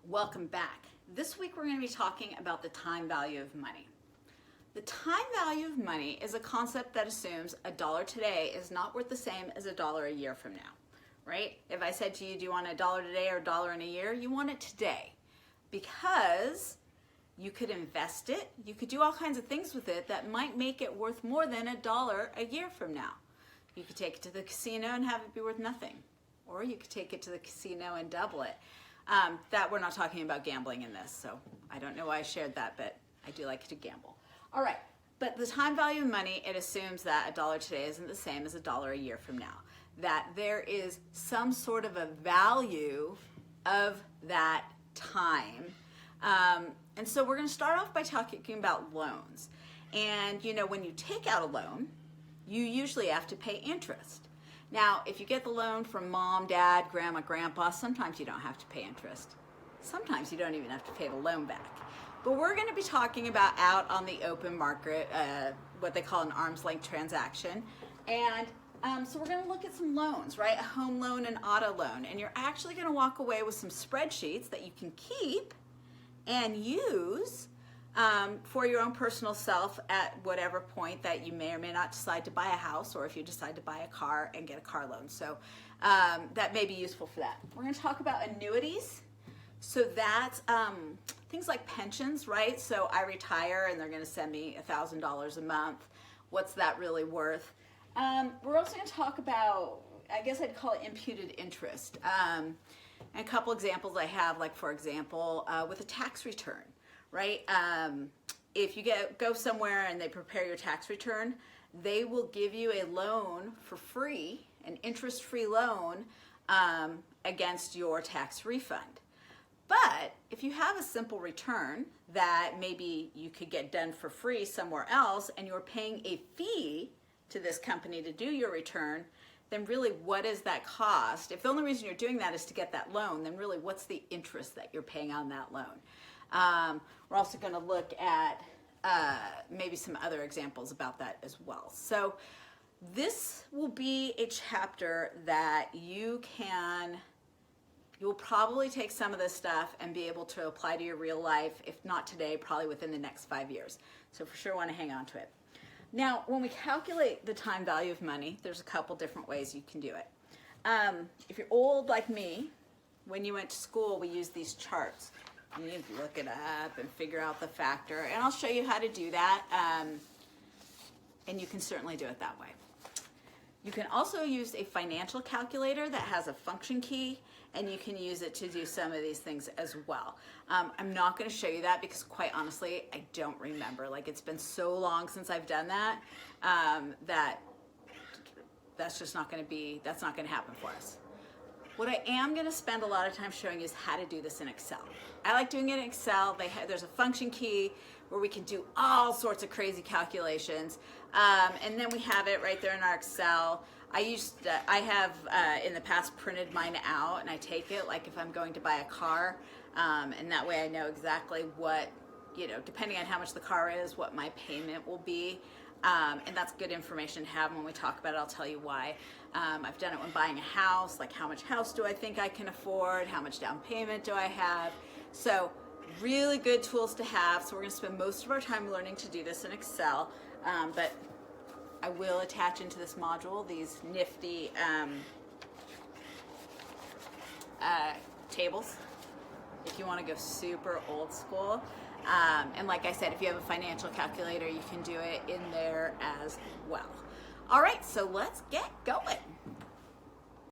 Welcome back. This week we're going to be talking about the time value of money. The time value of money is a concept that assumes a dollar today is not worth the same as a dollar a year from now, right? If I said to you, do you want a dollar today or a dollar in a year? You want it today because you could invest it. You could do all kinds of things with it that might make it worth more than a dollar a year from now. You could take it to the casino and have it be worth nothing, or you could take it to the casino and double it. That we're not talking about gambling in this, so I don't know why I shared that, but I do like to gamble. All right, but the time value of money, it assumes that a dollar today isn't the same as a dollar a year from now, that there is some sort of a value of that time. And so we're going to start off by talking about loans. And you know, when you take out a loan, you usually have to pay interest. Now, if you get the loan from mom, dad, grandma, grandpa, sometimes you don't have to pay interest. Sometimes you don't even have to pay the loan back. But we're going to be talking about out on the open market, what they call an arm's length transaction. And so we're going to look at some loans, right? A home loan and auto loan. And you're actually going to walk away with some spreadsheets that you can keep and use for your own personal self at whatever point that you may or may not decide to buy a house, or if you decide to buy a car and get a car loan. So that may be useful for that. We're going to talk about annuities. So that's things like pensions, right? So I retire and they're going to send me $1,000 a month. What's that really worth? We're also going to talk about, I guess I'd call it imputed interest. And a couple examples I have, like for example, with a tax return. Right? If you go somewhere and they prepare your tax return, they will give you a loan for free, an interest-free loan against your tax refund. But if you have a simple return that maybe you could get done for free somewhere else and you're paying a fee to this company to do your return, then really what is that cost? If the only reason you're doing that is to get that loan, then really what's the interest that you're paying on that loan? We're also going to look at maybe some other examples about that as well. So this will be a chapter that you'll probably take some of this stuff and be able to apply to your real life, if not today, probably within the next 5 years. So for sure want to hang on to it. Now, when we calculate the time value of money, there's a couple different ways you can do it. If you're old like me, when you went to school, we used these charts. You need to look it up and figure out the factor, and I'll show you how to do that, and you can certainly do it that way. You can also use a financial calculator that has a function key, and you can use it to do some of these things as well. I'm not going to show you that because quite honestly, I don't remember. Like, it's been so long since I've done that, that's just not going to happen for us. What I am going to spend a lot of time showing you is how to do this in Excel. I like doing it in Excel. There's a function key where we can do all sorts of crazy calculations, and then we have it right there in our Excel. I have in the past printed mine out, and I take it like if I'm going to buy a car, and that way I know exactly what, depending on how much the car is, what my payment will be. And that's good information to have. When we talk about it, I'll tell you why. I've done it when buying a house, like how much house do I think I can afford, how much down payment do I have. So really good tools to have. So we're going to spend most of our time learning to do this in Excel, but I will attach into this module these nifty tables if you want to go super old school. And like I said, if you have a financial calculator, you can do it in there as well. All right, so let's get going.